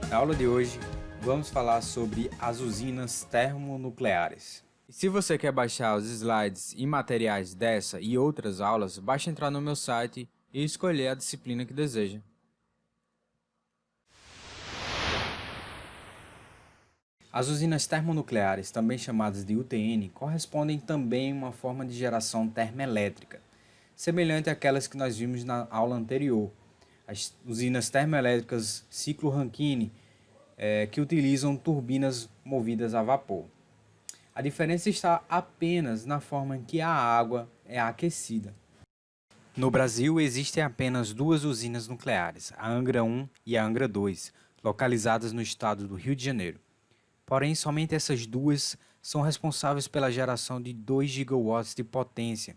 Na aula de hoje, vamos falar sobre as usinas termonucleares. E se você quer baixar os slides e materiais dessa e outras aulas, basta entrar no meu site e escolher a disciplina que deseja. As usinas termonucleares, também chamadas de UTN, correspondem também a uma forma de geração termoelétrica, semelhante àquelas que nós vimos na aula anterior. As usinas termoelétricas ciclo Rankine, que utilizam turbinas movidas a vapor. A diferença está apenas na forma em que a água é aquecida. No Brasil, existem apenas duas usinas nucleares, a Angra 1 e a Angra 2, localizadas no estado do Rio de Janeiro. Porém, somente essas duas são responsáveis pela geração de 2 gigawatts de potência,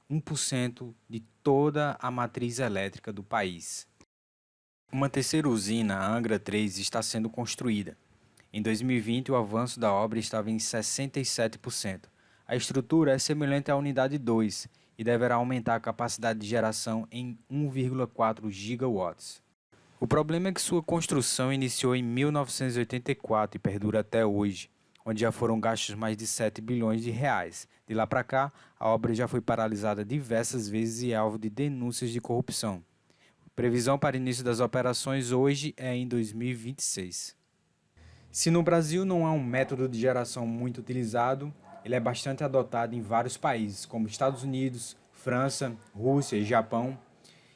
1% de toda a matriz elétrica do país. Uma terceira usina, a Angra 3, está sendo construída. Em 2020, o avanço da obra estava em 67%. A estrutura é semelhante à unidade 2 e deverá aumentar a capacidade de geração em 1,4 gigawatts. O problema é que sua construção iniciou em 1984 e perdura até hoje, onde já foram gastos mais de 7 bilhões de reais. De lá para cá, a obra já foi paralisada diversas vezes e é alvo de denúncias de corrupção. Previsão para início das operações hoje é em 2026. Se no Brasil não há um método de geração muito utilizado, ele é bastante adotado em vários países, como Estados Unidos, França, Rússia e Japão,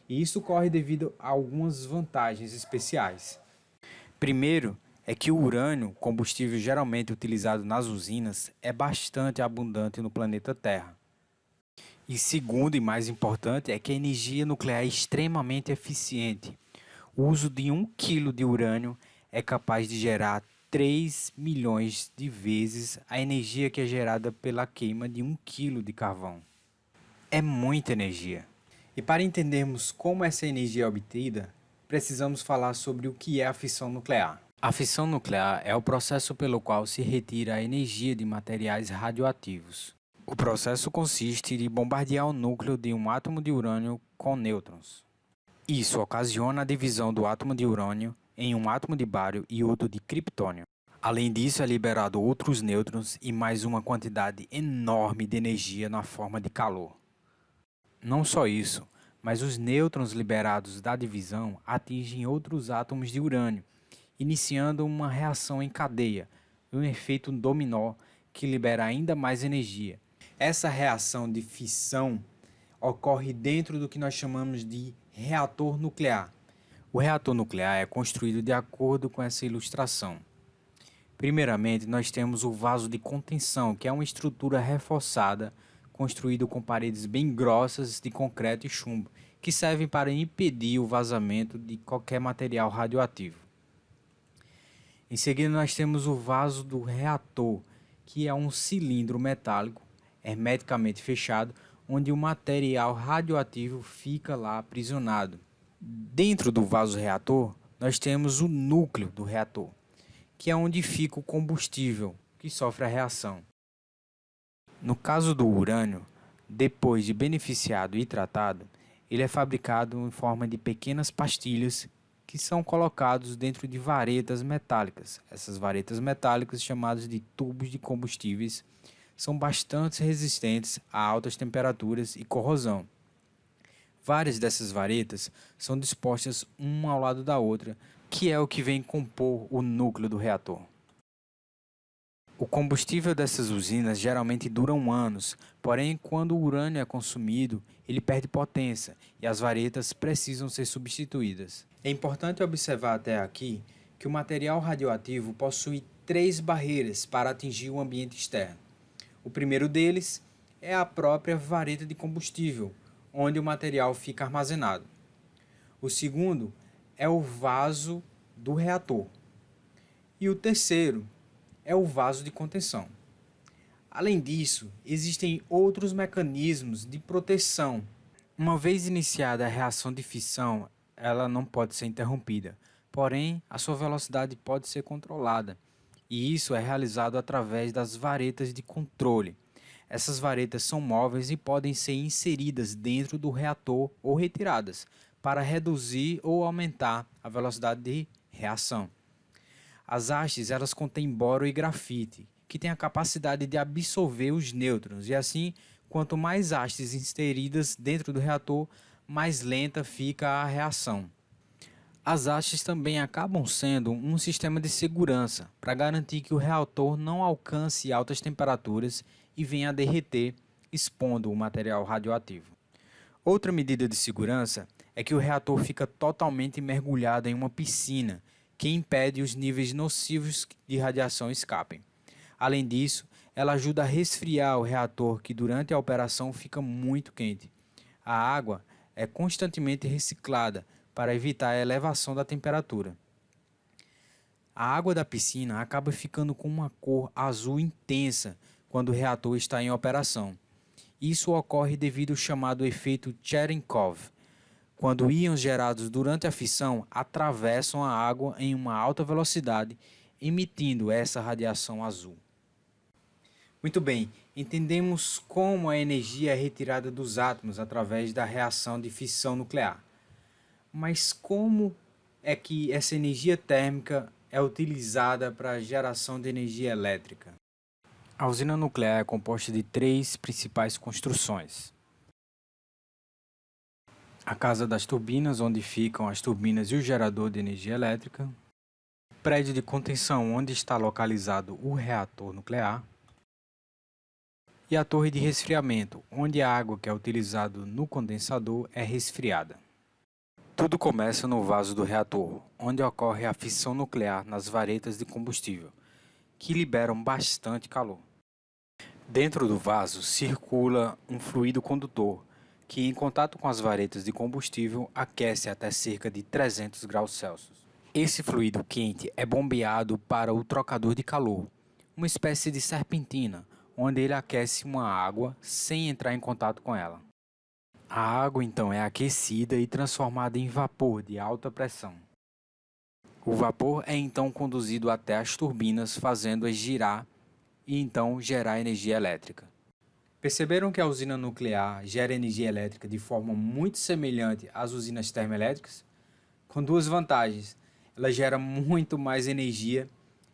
e isso ocorre devido a algumas vantagens especiais. Primeiro, é que o urânio, combustível geralmente utilizado nas usinas, é bastante abundante no planeta Terra. E segundo e mais importante é que a energia nuclear é extremamente eficiente. O uso de 1 kg de urânio é capaz de gerar 3 milhões de vezes a energia que é gerada pela queima de 1 kg de carvão. É muita energia. E para entendermos como essa energia é obtida, precisamos falar sobre o que é a fissão nuclear. A fissão nuclear é o processo pelo qual se retira a energia de materiais radioativos. O processo consiste em bombardear o núcleo de um átomo de urânio com nêutrons. Isso ocasiona a divisão do átomo de urânio em um átomo de bário e outro de criptônio. Além disso, é liberado outros nêutrons e mais uma quantidade enorme de energia na forma de calor. Não só isso, mas os nêutrons liberados da divisão atingem outros átomos de urânio, iniciando uma reação em cadeia, um efeito dominó que libera ainda mais energia. Essa reação de fissão ocorre dentro do que nós chamamos de reator nuclear. O reator nuclear é construído de acordo com essa ilustração. Primeiramente, nós temos o vaso de contenção, que é uma estrutura reforçada, construída com paredes bem grossas de concreto e chumbo, que servem para impedir o vazamento de qualquer material radioativo. Em seguida, nós temos o vaso do reator, que é um cilindro metálico hermeticamente fechado, onde o material radioativo fica lá aprisionado. Dentro do vaso reator, nós temos o núcleo do reator, que é onde fica o combustível que sofre a reação. No caso do urânio, depois de beneficiado e tratado, ele é fabricado em forma de pequenas pastilhas que são colocados dentro de varetas metálicas. Essas varetas metálicas, chamadas de tubos de combustíveis, são bastante resistentes a altas temperaturas e corrosão. Várias dessas varetas são dispostas uma ao lado da outra, que é o que vem compor o núcleo do reator. O combustível dessas usinas geralmente dura anos, porém quando o urânio é consumido, ele perde potência e as varetas precisam ser substituídas. É importante observar até aqui que o material radioativo possui 3 barreiras para atingir o ambiente externo. O primeiro deles é a própria vareta de combustível, onde o material fica armazenado. O segundo é o vaso do reator. E o terceiro é o vaso de contenção. Além disso, existem outros mecanismos de proteção. Uma vez iniciada a reação de fissão, ela não pode ser interrompida, porém, a sua velocidade pode ser controlada, e isso é realizado através das varetas de controle. Essas varetas são móveis e podem ser inseridas dentro do reator ou retiradas, para reduzir ou aumentar a velocidade de reação. As hastes elas contêm boro e grafite, que têm a capacidade de absorver os nêutrons, e assim, quanto mais hastes inseridas dentro do reator, mais lenta fica a reação. As hastes também acabam sendo um sistema de segurança para garantir que o reator não alcance altas temperaturas e venha a derreter, expondo o material radioativo. Outra medida de segurança é que o reator fica totalmente mergulhado em uma piscina, que impede os níveis nocivos de radiação escapem. Além disso, ela ajuda a resfriar o reator, que durante a operação fica muito quente. A água é constantemente reciclada para evitar a elevação da temperatura. A água da piscina acaba ficando com uma cor azul intensa quando o reator está em operação. Isso ocorre devido ao chamado efeito Cherenkov, quando íons gerados durante a fissão atravessam a água em uma alta velocidade, emitindo essa radiação azul. Muito bem, entendemos como a energia é retirada dos átomos através da reação de fissão nuclear. Mas como é que essa energia térmica é utilizada para a geração de energia elétrica? A usina nuclear é composta de 3 principais construções: a casa das turbinas, onde ficam as turbinas e o gerador de energia elétrica; o prédio de contenção, onde está localizado o reator nuclear; e a torre de resfriamento, onde a água que é utilizada no condensador é resfriada. Tudo começa no vaso do reator, onde ocorre a fissão nuclear nas varetas de combustível, que liberam bastante calor. Dentro do vaso circula um fluido condutor, que em contato com as varetas de combustível aquece até cerca de 300 graus Celsius. Esse fluido quente é bombeado para o trocador de calor, uma espécie de serpentina, onde ele aquece uma água sem entrar em contato com ela. A água então é aquecida e transformada em vapor de alta pressão. O vapor é então conduzido até as turbinas, fazendo-as girar e então gerar energia elétrica. Perceberam que a usina nuclear gera energia elétrica de forma muito semelhante às usinas termoelétricas? Com duas vantagens: ela gera muito mais energia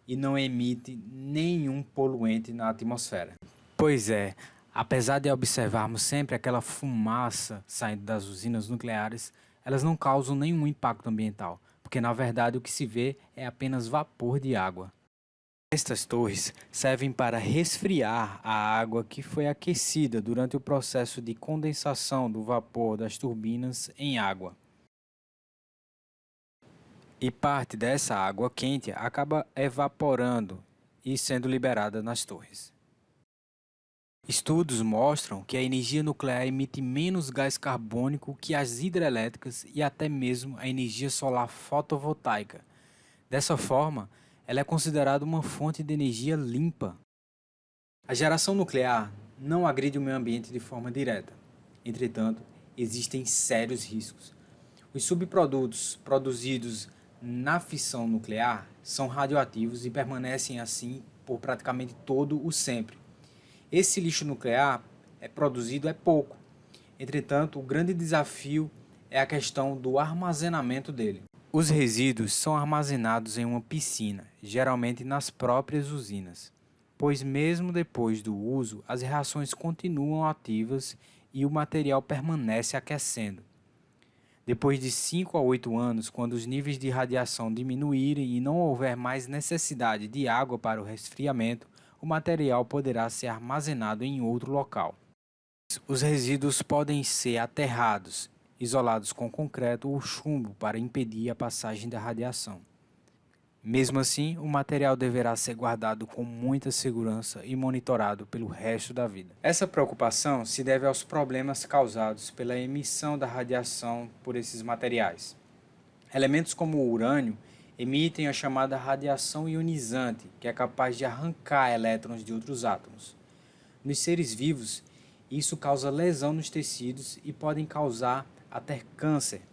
e não emite nenhum poluente na atmosfera. Pois é, apesar de observarmos sempre aquela fumaça saindo das usinas nucleares, elas não causam nenhum impacto ambiental, porque na verdade o que se vê é apenas vapor de água. Estas torres servem para resfriar a água que foi aquecida durante o processo de condensação do vapor das turbinas em água. E parte dessa água quente acaba evaporando e sendo liberada nas torres. Estudos mostram que a energia nuclear emite menos gás carbônico que as hidrelétricas e até mesmo a energia solar fotovoltaica. Dessa forma, ela é considerada uma fonte de energia limpa. A geração nuclear não agride o meio ambiente de forma direta. Entretanto, existem sérios riscos. Os subprodutos produzidos na fissão nuclear são radioativos e permanecem assim por praticamente todo o sempre. Esse lixo nuclear produzido é pouco. Entretanto, o grande desafio é a questão do armazenamento dele. Os resíduos são armazenados em uma piscina, geralmente nas próprias usinas, pois mesmo depois do uso, as reações continuam ativas e o material permanece aquecendo. Depois de 5 a 8 anos, quando os níveis de radiação diminuírem e não houver mais necessidade de água para o resfriamento, o material poderá ser armazenado em outro local. Os resíduos podem ser aterrados, isolados com concreto ou chumbo para impedir a passagem da radiação. Mesmo assim, o material deverá ser guardado com muita segurança e monitorado pelo resto da vida. Essa preocupação se deve aos problemas causados pela emissão da radiação por esses materiais. Elementos como o urânio emitem a chamada radiação ionizante, que é capaz de arrancar elétrons de outros átomos. Nos seres vivos, isso causa lesão nos tecidos e podem causar até câncer,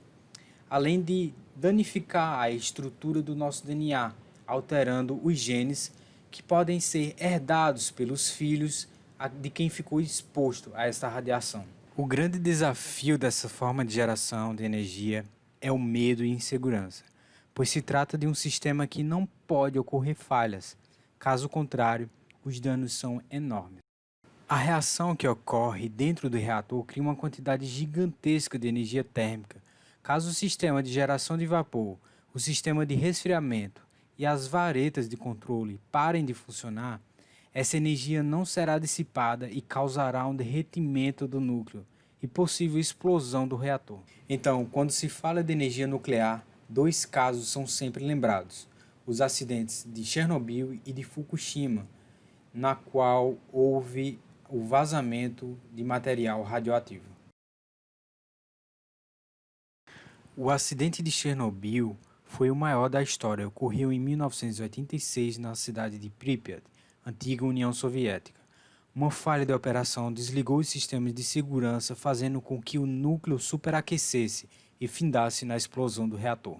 além de danificar a estrutura do nosso DNA, alterando os genes que podem ser herdados pelos filhos de quem ficou exposto a essa radiação. O grande desafio dessa forma de geração de energia é o medo e insegurança, pois se trata de um sistema que não pode ocorrer falhas. Caso contrário, os danos são enormes. A reação que ocorre dentro do reator cria uma quantidade gigantesca de energia térmica. Caso o sistema de geração de vapor, o sistema de resfriamento e as varetas de controle parem de funcionar, essa energia não será dissipada e causará um derretimento do núcleo e possível explosão do reator. Então, quando se fala de energia nuclear, dois casos são sempre lembrados: os acidentes de Chernobyl e de Fukushima, na qual houve o vazamento de material radioativo. O acidente de Chernobyl foi o maior da história. Ocorreu em 1986 na cidade de Pripyat, antiga União Soviética. Uma falha de operação desligou os sistemas de segurança, fazendo com que o núcleo superaquecesse e findasse na explosão do reator.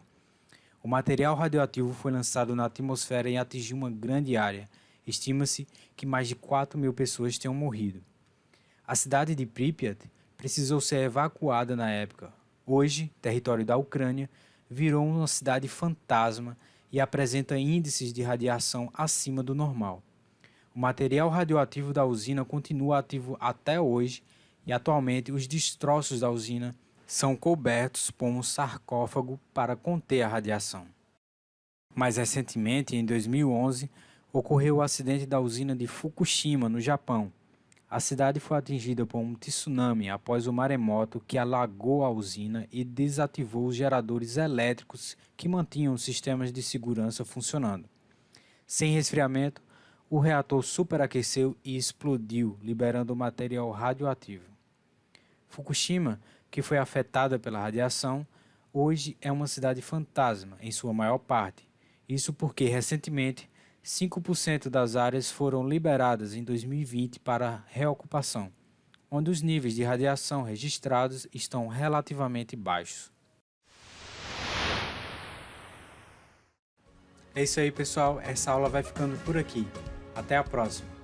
O material radioativo foi lançado na atmosfera e atingiu uma grande área. Estima-se que mais de 4.000 pessoas tenham morrido. A cidade de Pripyat precisou ser evacuada na época. Hoje, território da Ucrânia, virou uma cidade fantasma e apresenta índices de radiação acima do normal. O material radioativo da usina continua ativo até hoje e atualmente os destroços da usina são cobertos por um sarcófago para conter a radiação. Mais recentemente, em 2011, ocorreu o acidente da usina de Fukushima, no Japão. A cidade foi atingida por um tsunami após o maremoto que alagou a usina e desativou os geradores elétricos que mantinham os sistemas de segurança funcionando. Sem resfriamento, o reator superaqueceu e explodiu, liberando material radioativo. Fukushima, que foi afetada pela radiação, hoje é uma cidade fantasma, em sua maior parte. Isso porque, recentemente, 5% das áreas foram liberadas em 2020 para reocupação, onde os níveis de radiação registrados estão relativamente baixos. É isso aí, pessoal. Essa aula vai ficando por aqui. Até a próxima.